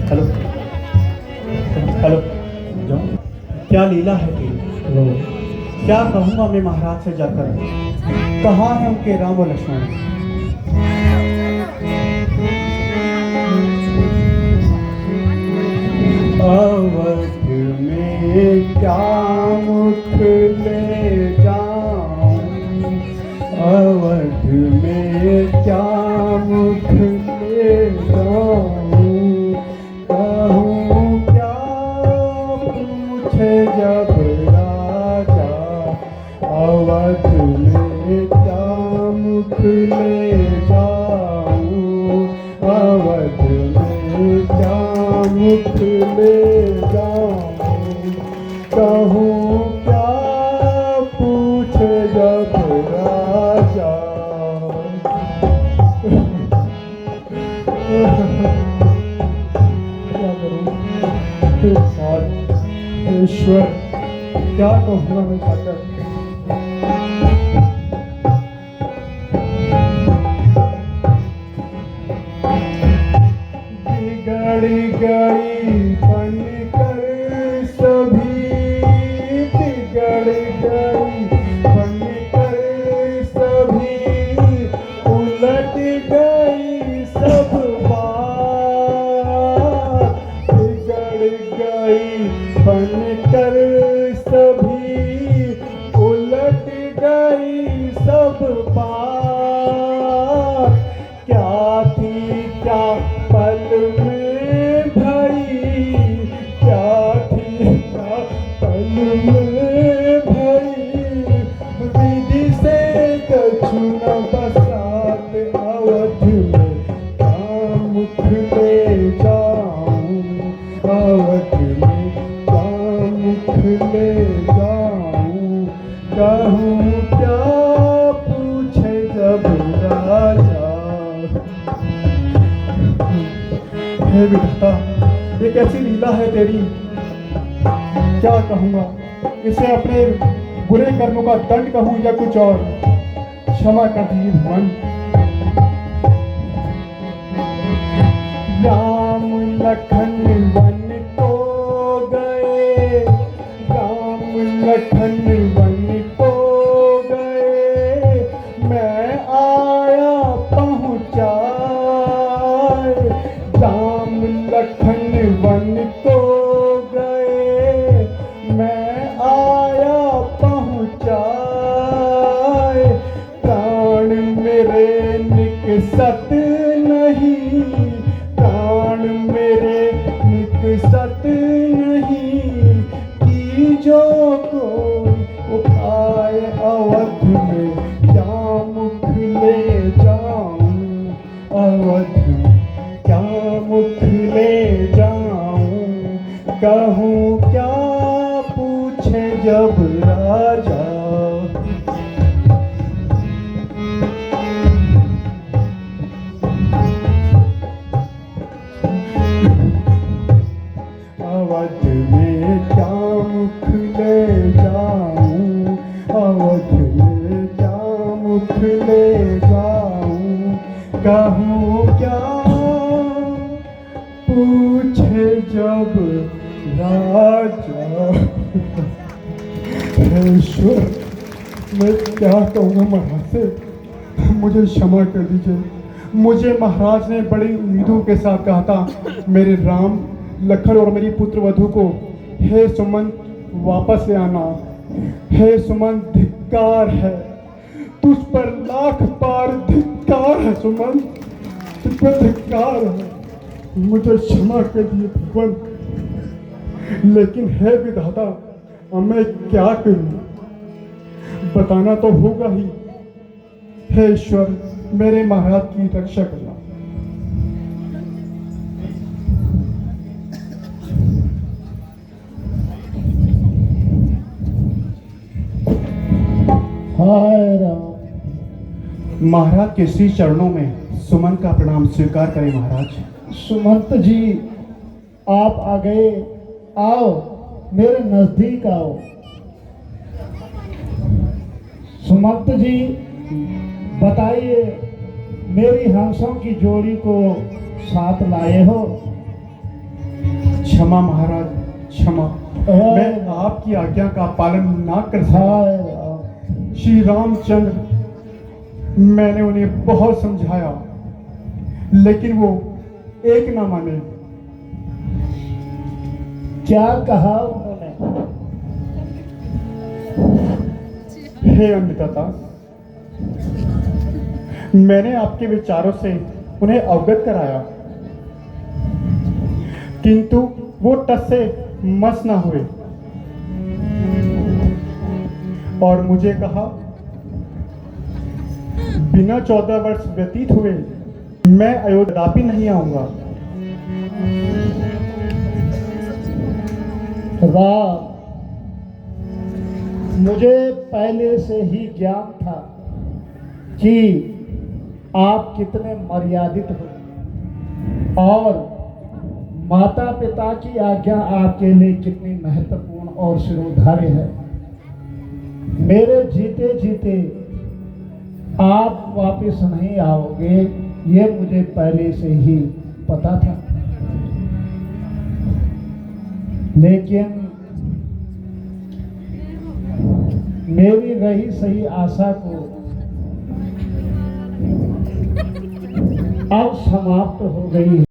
Hello hello जाऊँ? क्या लीला है तेरी? लो, क्या कहूँगा मैं महाराज से जाकर? कहाँ है उनके राम और लक्ष्मण? अवध में क्या मुख ले जाऊं, अवध में क्या मुख ले जाऊं, कहूँ क्या पूछे जब राजा, अवध में क्या मुख ले जाऊं, अवध में क्या मुख ले जाऊं, कहूँ क्या पूछे जब राजा। क्या करूं हे साथ ईश्वर, क्या कहूँगा मैं जाकर? बिगड़ गई बनकर सभी, बिगड़ गई बनकर सभी, उलट गई सब बात, बिगड़ गई बनकर सभी, उलट गई सब बात, क्या थी क्या पल में भई, क्या थी क्या पल में भई, विधि से कछु न बसात, अवध में क्या मुख ले जाऊं, अवध में क्या मुख ले जाऊं, कहूँ क्या पूछे जब राजा। हे विधाता, ये कैसी लीला है तेरी? क्या कहूँगा? इसे अपने बुरे कर्मों का दंड कहूँ या कुछ और? क्षमा कर दीजिए भगवान। राम लखन वन को गए, राम लखन वन को गए, मैं आया पहुँचाए, राम लखन वन को गए, मैं आया पहुँचाए, प्राण मेरे निकसत नहीं, प्राण मेरे निकसत नहीं, की जो कोई उठाए, अवध में क्या मुख ले जाऊं, अवध में क्या मुख ले जाऊं, कहूँ क्या पूछे जब राजा। अवध में क्या मुख ले जाऊं, अवध में क्या मुख ले जाऊं, कहूँ क्या पूछे जब राजा। हे ईश्वर, मैं क्या कहूँगा महाराज से? मुझे क्षमा कर दीजिए। मुझे महाराज ने बड़ी उम्मीदों के साथ कहा था मेरे राम लखन और मेरी पुत्र वधू को, हे सुमंत वापस ले आना। हे सुमंत, धिक्कार है तुझ पर, लाख बार धिक्कार है सुमंत, तुझ पर धिक्कार है। मुझे क्षमा कर दिए भगवान, लेकिन है विधाता, अब मैं क्या करूं? बताना तो होगा ही। हे ईश्वर, मेरे महाराज की रक्षा करना। हाय राम। महाराज के श्री चरणों में सुमंत का प्रणाम स्वीकार करें महाराज। सुमंत जी, आप आ गए, आओ मेरे नजदीक आओ। सुमंत जी, बताइए, मेरी हंसों की जोड़ी को साथ लाए हो? क्षमा महाराज, क्षमा। मैं आपकी आज्ञा का पालन ना कर सका। हाय राम। श्री रामचंद्र, मैंने उन्हें बहुत समझाया, लेकिन वो एक ना माने। क्या कहा उन्होंने? हे अमृता, मैंने आपके विचारों से उन्हें अवगत कराया, किंतु वो टस से मस ना हुए और मुझे कहा, बिना 14 वर्ष व्यतीत हुए मैं अयोध्या भी नहीं आऊंगा। राम, मुझे पहले से ही ज्ञान था कि आप कितने मर्यादित हो और माता पिता की आज्ञा आपके लिए कितनी महत्वपूर्ण और शिरोधार्य है। मेरे जीते जीते आप वापस नहीं आओगे, ये मुझे पहले से ही पता था, लेकिन मेरी रही सही आशा को अब समाप्त हो गई है।